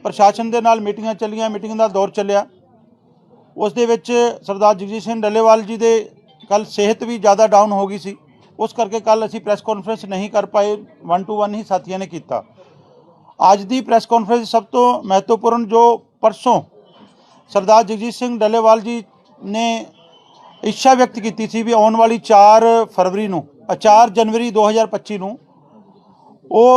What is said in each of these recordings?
प्रशासन के नाल मीटिंगां चलियां, मीटिंग का दौर चलिया। उस दे विच सरदार जगजीत सिंह डल्लेवाल जी दे कल सेहत भी ज़्यादा डाउन हो गई सी, उस करके कल असी प्रैस कॉन्फ्रेंस नहीं कर पाए, 1 to 1 ही साथियों ने किया। अज की प्रैस कॉन्फ्रेंस सब तो महत्वपूर्ण जो परसों सरदार जगजीत सिंह डल्लेवाल जी ने इच्छा व्यक्त की थी भी आने वाली 4 जनवरी 2025 ਨੂੰ ਉਹ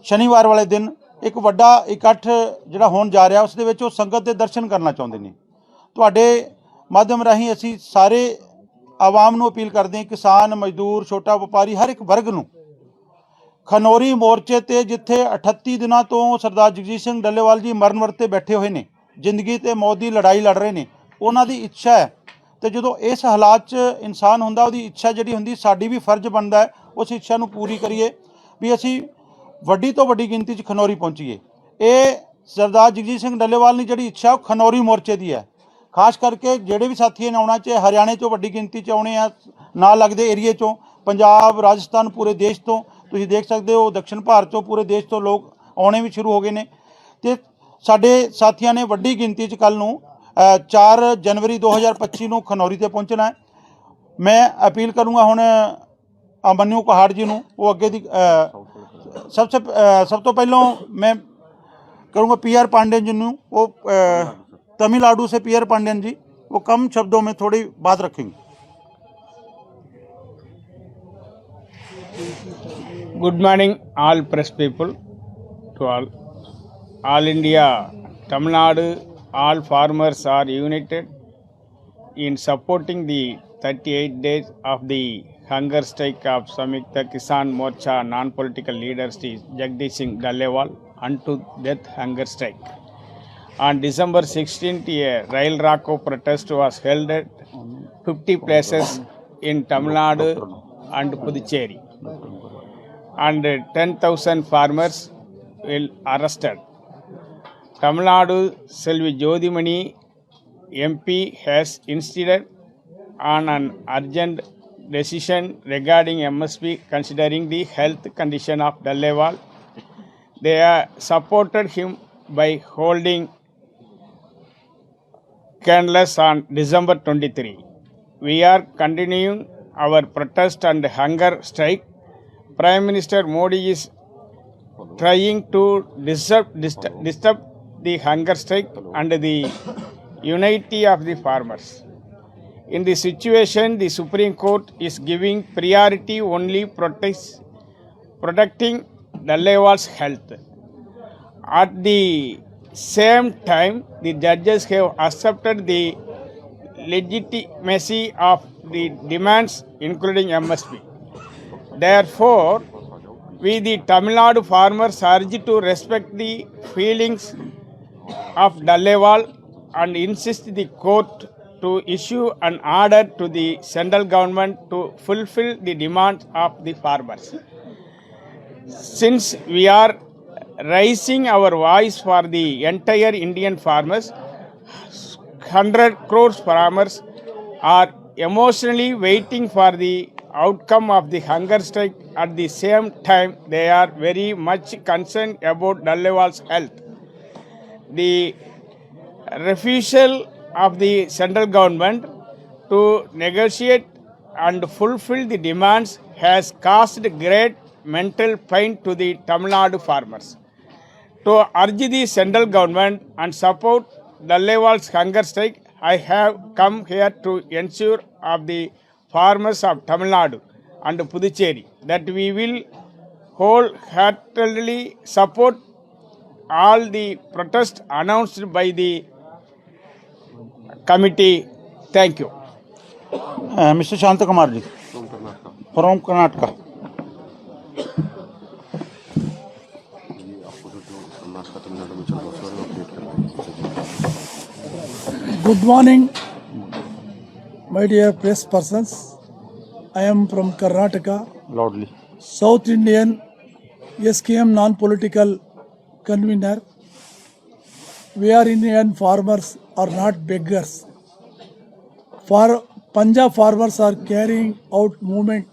शनिवार वाले दिन एक ਵੱਡਾ इकट्ठ ਜਿਹੜਾ ਹੋਣ ਜਾ ਰਿਹਾ, ਉਸ ਦੇ ਵਿੱਚ ਉਹ ਸੰਗਤ ਦੇ ਦਰਸ਼ਨ ਕਰਨਾ ਚਾਹੁੰਦੇ ਨੇ। ਤੁਹਾਡੇ ਮਾਧਿਅਮ ਰਾਹੀਂ ਅਸੀਂ ਸਾਰੇ ਆਵਾਮ ਨੂੰ ਅਪੀਲ ਕਰਦੇ ਹਾਂ, किसान मजदूर छोटा व्यापारी हर एक वर्ग ਨੂੰ खनौरी मोर्चे ते जिथे 38 दिनों तो सरदार जगजीत सिंह डल्लेवाल जी मरण वरते बैठे हुए हैं, जिंदगी ते मौत की लड़ाई लड़ रहे हैं, उन्हों की इच्छा है। तो जो इस हालात च इंसान होंदा, उहदी इच्छा जिहड़ी हुंदी, साडी भी फर्ज बनता है उस इच्छा नूं पूरी करिए भी असी वड्डी तो वड्डी गिनती च खनौरी पहुँचीए। ये सरदार जगजीत सिंह डल्लेवाल की जिहड़ी इच्छा वो खनौरी मोर्चे की है। खास करके जिहड़े भी साथी ने आउणा, चाहे हरियाणे चों वड्डी गिनती च आउणे आ, ना लगदे एरिए चों, पंजाब राजस्थान पूरे देश तो तुसीं देख सकते हो, दक्षिण भारत चों पूरे देश तो लोग आने भी शुरू हो गए हैं। तो साडे साथियों ने वड्डी गिनती च कल नूं 4 जनवरी 2025 ਨੂੰ खनौरी ते पहुँचना है। मैं अपील करूँगा हुण मन्नू कहाड़ जी नूं, वो अगे दी सब तो पहलों मैं करूँगा PR पांडेन जी नूं, वो तमिलनाडु से PR पांडेन जी, वो कम शब्दों में थोड़ी बात रखेंगे। Good morning, all press people, to all India, Tamil Nadu, all farmers are united in supporting the 38 days of the hunger strike of Samyukta Kisan Morcha non-political leader Sri Jagdish Singh Dallewal unto death hunger strike. On December 16th, a Rail Rocko protest was held at 50 places in Tamil Nadu and Puducherry, and 10,000 farmers will arrested. Tamil Nadu Selvi Jodhimani MP has insisted on an urgent decision regarding MSP considering the health condition of Dallewal. They supported him by holding candles on December 23. We are continuing our protest and hunger strike. Prime Minister Modi is trying to disturb the hunger strike and the unity of the farmers. In this situation, the Supreme Court is giving priority only protecting Dallewal's health. At the same time, the judges have accepted the legitimacy of the demands, including MSP. Therefore, we the Tamil Nadu farmers urge to respect the feelings of Dallewal and insist the court to issue an order to the central government to fulfill the demands of the farmers. Since we are raising our voice for the entire Indian farmers, 100 crores farmers are emotionally waiting for the outcome of the hunger strike. At the same time, they are very much concerned about Dallewal's health. The refusal of the central government to negotiate and fulfill the demands has caused great mental pain to the Tamil Nadu farmers. To urge the central government and support Dallewal's hunger strike, I have come here to ensure of the farmers of Tamil Nadu and Puducherry that we will wholeheartedly support all the protests announced by the committee. Thank you. Mr. Shanta Kumar ji from Karnataka. Good morning, my dear press persons. I am from Karnataka, Loudly. South Indian SKM non-political convener. We are Indian farmers are not beggars. Punjab farmers are carrying out movement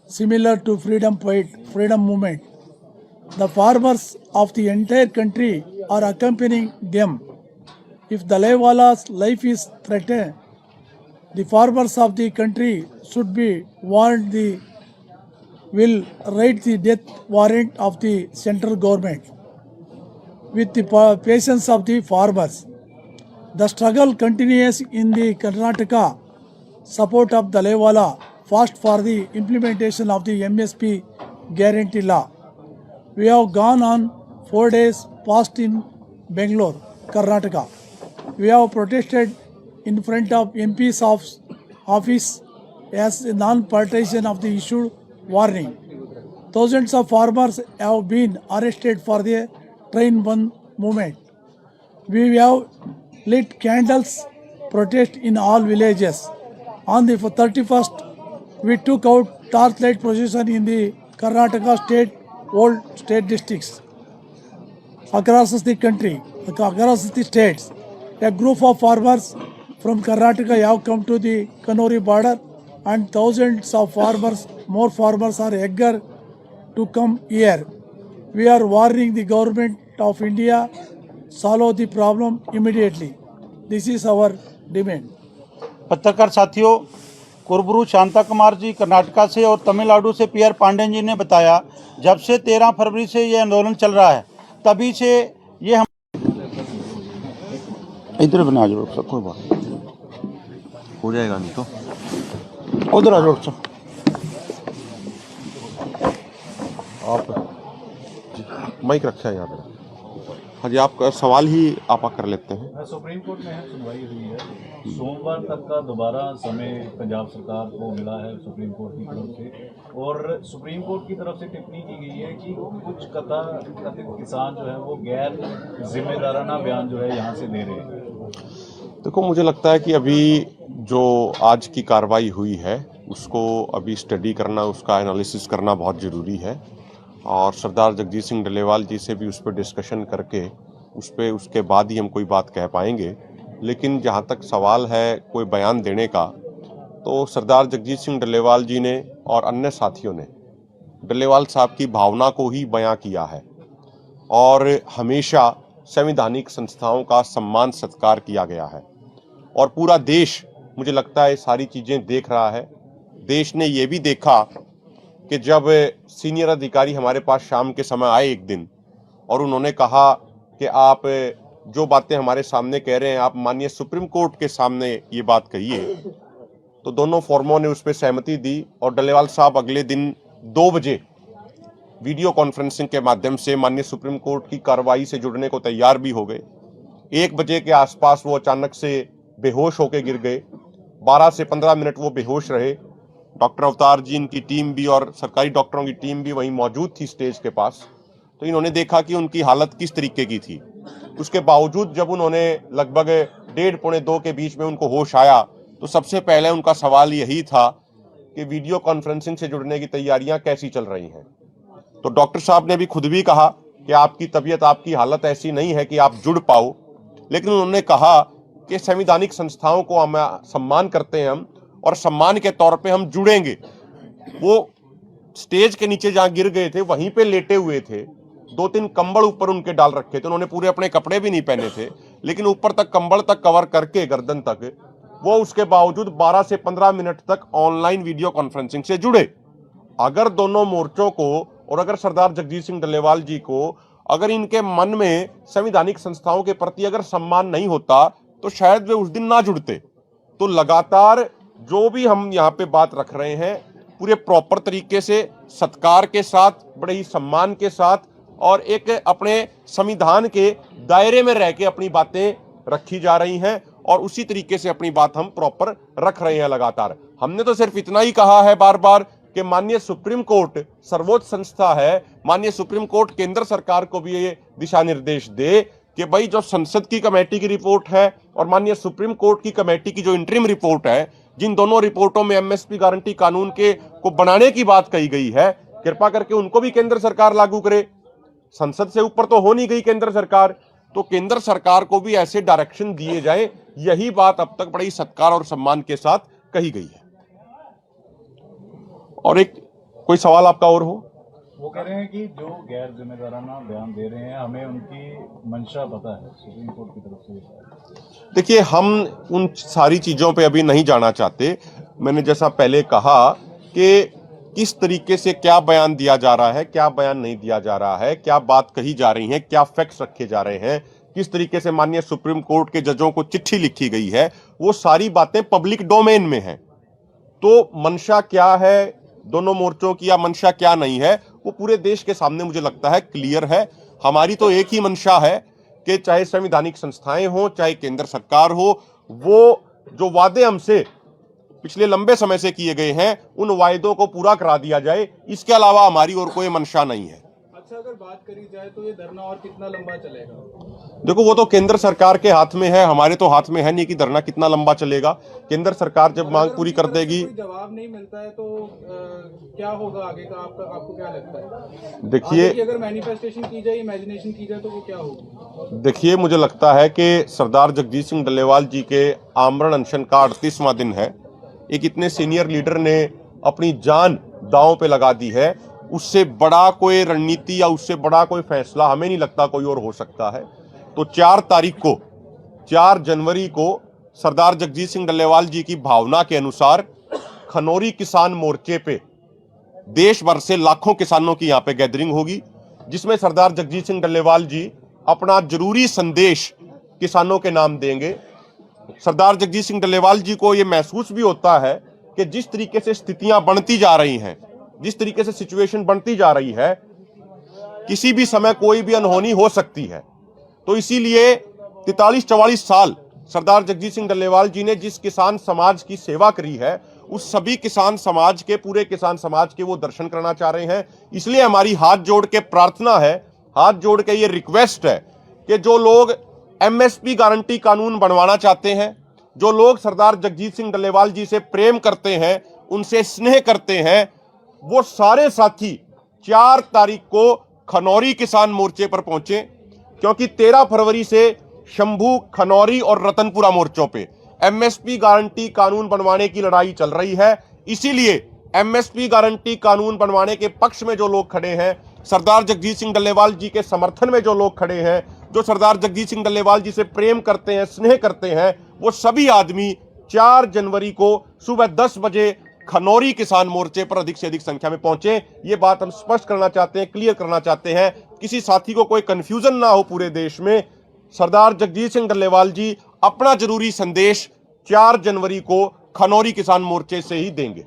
similar to freedom movement. The farmers of the entire country or accompanying them. If Dalaiwala's life is threatened, the farmers of the country should be warned. The will write the death warrant of the central government with the patience of the farmers. The struggle continues in the Karnataka. Support of Dalaiwala fast for the implementation of the MSP guarantee law. We have gone on 4 days past in Bangalore, Karnataka. We have protested in front of MP's office as a non-partisan of the issued warning. Thousands of farmers have been arrested for the train bandh movement. We have lit candles protest in all villages. On the 31st, we took out torchlight procession in the Karnataka state, old state districts across the country, across the states. A group of farmers from Karnataka have come to the Kannuri border, and thousands of farmers, more farmers are eager to come here. We are warning the government of India, solve the problem immediately. This is our demand. पत्रकार साथियों, कुरबुरु शांता कुमार जी कर्नाटका से और तमिलनाडु से PR Pandian जी ने बताया, जब से 13 फरवरी से ये आंदोलन चल रहा है, तभी से ये हम इधर बना जो सब कोई बात हो जाएगा, नहीं तो उधर आ जाओ सब। आप माइक रखा है यहाँ पे। हाँ जी, आपका सवाल ही आप कर लेते हैं। सुप्रीम कोर्ट में सुनवाई हुई है, सोमवार तक का दोबारा समय पंजाब सरकार को मिला है सुप्रीम कोर्ट की तरफ से, और सुप्रीम कोर्ट की तरफ से टिप्पणी की गई है कि कुछ कथित किसान जो है वो गैर जिम्मेदाराना बयान जो है यहाँ से दे रहे हैं। देखो, मुझे लगता है कि अभी जो आज की कार्रवाई हुई है उसको अभी स्टडी करना, उसका एनालिसिस करना बहुत ज़रूरी है, और सरदार जगजीत सिंह डल्लेवाल जी से भी उस पर डिस्कशन करके उसके बाद ही हम कोई बात कह पाएंगे। लेकिन जहाँ तक सवाल है कोई बयान देने का, तो सरदार जगजीत सिंह डल्लेवाल जी ने और अन्य साथियों ने डल्लेवाल साहब की भावना को ही बयां किया है, और हमेशा संवैधानिक संस्थाओं का सम्मान सत्कार किया गया है, और पूरा देश मुझे लगता है सारी चीज़ें देख रहा है। देश ने ये भी देखा कि जब सीनियर अधिकारी हमारे पास शाम के समय आए एक दिन, और उन्होंने कहा कि आप जो बातें हमारे सामने कह रहे हैं, आप माननीय सुप्रीम कोर्ट के सामने ये बात कहिए, तो दोनों फोरमों ने उस पर सहमति दी, और डल्लेवाल साहब अगले दिन 2 बजे वीडियो कॉन्फ्रेंसिंग के माध्यम से माननीय सुप्रीम कोर्ट की कार्रवाई से जुड़ने को तैयार भी हो गए। 1 बजे के आसपास वो अचानक से बेहोश होकर गिर गए। 12 से 15 मिनट वो बेहोश रहे। डॉक्टर अवतार जी, इनकी टीम भी और सरकारी डॉक्टरों की टीम भी वहीं मौजूद थी स्टेज के पास। तो इन्होंने देखा कि उनकी हालत किस तरीके की थी। उसके बावजूद जब उन्होंने लगभग 1:30-2 के बीच में उनको होश आया, तो सबसे पहले उनका सवाल यही था कि वीडियो कॉन्फ्रेंसिंग से जुड़ने की तैयारियां कैसी चल रही हैं। तो डॉक्टर साहब ने भी खुद भी कहा कि आपकी तबीयत, आपकी हालत ऐसी नहीं है कि आप जुड़ पाओ, लेकिन उन्होंने कहा कि संवैधानिक संस्थाओं को हम सम्मान करते हैं, हम और सम्मान के तौर पे हम जुड़ेंगे। वो स्टेज के नीचे जहां गिर गए थे वहीं पे लेटे हुए थे, 2-3 कंबल ऊपर उनके डाल रखे थे, उन्होंने पूरे अपने कपड़े भी नहीं पहने थे, लेकिन ऊपर तक कंबल तक कवर करके गर्दन तक वो उसके बावजूद 12 से 15 मिनट तक ऑनलाइन वीडियो कॉन्फ्रेंसिंग से जुड़े। अगर दोनों मोर्चों को और अगर सरदार जगजीत सिंह डल्लेवाल जी को अगर इनके मन में संवैधानिक संस्थाओं के प्रति अगर सम्मान नहीं होता, तो शायद वे उस दिन ना जुड़ते। तो लगातार जो भी हम यहाँ पे बात रख रहे हैं, पूरे प्रॉपर तरीके से, सत्कार के साथ, बड़े ही सम्मान के साथ, और एक अपने संविधान के दायरे में रह के अपनी बातें रखी जा रही हैं, और उसी तरीके से अपनी बात हम प्रॉपर रख रहे हैं लगातार। हमने तो सिर्फ इतना ही कहा है बार बार कि माननीय सुप्रीम कोर्ट सर्वोच्च संस्था है, माननीय सुप्रीम कोर्ट केंद्र सरकार को भी ये दिशा निर्देश दे कि भाई जो संसद की कमेटी की रिपोर्ट है और माननीय सुप्रीम कोर्ट की कमेटी की जो इंटरिम रिपोर्ट है, जिन दोनों रिपोर्टों में एमएसपी गारंटी कानून के को बनाने की बात कही गई है, कृपा करके उनको भी केंद्र सरकार लागू करे। संसद से ऊपर तो हो नहीं गई केंद्र सरकार, तो केंद्र सरकार को भी ऐसे डायरेक्शन दिए जाए। यही बात अब तक बड़ी सत्कार और सम्मान के साथ कही गई है। और एक कोई सवाल आपका और हो? वो कह रहे हैं कि जो गैर जिम्मेदाराना बयान दे रहे हैं हमें उनकी मंशा पता है सुप्रीम कोर्ट की तरफ से। देखिए, हम उन सारी चीज़ों पे अभी नहीं जाना चाहते। मैंने जैसा पहले कहा कि किस तरीके से क्या बयान दिया जा रहा है, क्या बयान नहीं दिया जा रहा है, क्या बात कही जा रही है, क्या फैक्ट्स रखे जा रहे हैं, किस तरीके से माननीय सुप्रीम कोर्ट के जजों को चिट्ठी लिखी गई है, वो सारी बातें पब्लिक डोमेन में हैं। तो मंशा क्या है दोनों मोर्चों की या मंशा क्या नहीं है, वो पूरे देश के सामने मुझे लगता है क्लियर है। हमारी तो एक ही मंशा है कि चाहे संवैधानिक संस्थाएं हो, चाहे केंद्र सरकार हो, वो जो वादे हमसे पिछले लंबे समय से किए गए हैं उन वायदों को पूरा करा दिया जाए। इसके अलावा हमारी और कोई मंशा नहीं है। अच्छा, अगर बात करी जाए तो ये धरना और कितना लंबा चलेगा? देखो, वो तो केंद्र सरकार के हाथ में है, हमारे तो हाथ में है नहीं कि धरना कितना लंबा चलेगा। केंद्र सरकार जब मांग पूरी कर देगी। कोई जवाब नहीं मिलता है तो क्या होगा आगे का? आपको क्या लगता है? देखिए, आगे की अगर मैनिफेस्टेशन की जाए, इमेजिनेशन की जाए तो वो क्या होगी? देखिए, मुझे लगता है कि सरदार जगजीत सिंह डल्लेवाल जी के आमरण अनशन का 38वां दिन है। एक इतने सीनियर लीडर ने अपनी जान दांव पे लगा दी है। उससे बड़ा कोई रणनीति या उससे बड़ा कोई फैसला हमें नहीं लगता कोई और हो सकता है। तो 4 जनवरी को सरदार जगजीत सिंह डल्लेवाल जी की भावना के अनुसार खनौरी किसान मोर्चे पे देश भर से लाखों किसानों की यहाँ पे गैदरिंग होगी, जिसमें सरदार जगजीत सिंह डल्लेवाल जी अपना जरूरी संदेश किसानों के नाम देंगे। सरदार जगजीत सिंह डल्लेवाल जी को यह महसूस भी होता है कि जिस तरीके से स्थितियां बनती जा रही हैं, जिस तरीके से सिचुएशन बनती जा रही है, किसी भी समय कोई भी अनहोनी हो सकती है। तो इसीलिए 43-44 साल सरदार जगजीत सिंह डल्लेवाल जी ने जिस किसान समाज की सेवा करी है, उस सभी किसान समाज के, पूरे किसान समाज के वो दर्शन करना चाह रहे हैं। इसलिए हमारी हाथ जोड़ के प्रार्थना है, हाथ जोड़ के ये रिक्वेस्ट है कि जो लोग एमएसपी गारंटी कानून बनवाना चाहते हैं, जो लोग सरदार जगजीत सिंह डल्लेवाल जी से प्रेम करते हैं, उनसे स्नेह करते हैं, वो सारे साथी 4 तारीख को खनौरी किसान मोर्चे पर पहुंचे, क्योंकि 13 फरवरी से शंभू, खनौरी और रतनपुरा मोर्चों पे एमएसपी गारंटी कानून बनवाने की लड़ाई चल रही है। इसीलिए एमएसपी गारंटी कानून बनवाने के पक्ष में जो लोग खड़े हैं, सरदार जगजीत सिंह डल्लेवाल जी के समर्थन में जो लोग खड़े हैं, जो सरदार जगजीत सिंह डल्लेवाल जी से प्रेम करते हैं, स्नेह करते हैं, वो सभी आदमी 4 जनवरी को सुबह 10 बजे खनौरी किसान मोर्चे पर अधिक से अधिक संख्या में पहुंचे। ये बात हम स्पष्ट करना चाहते हैं, क्लियर करना चाहते हैं, किसी साथी को कोई कंफ्यूजन ना हो पूरे देश में। सरदार जगजीत सिंह डल्लेवाल जी अपना जरूरी संदेश 4 जनवरी को खनौरी किसान मोर्चे से ही देंगे।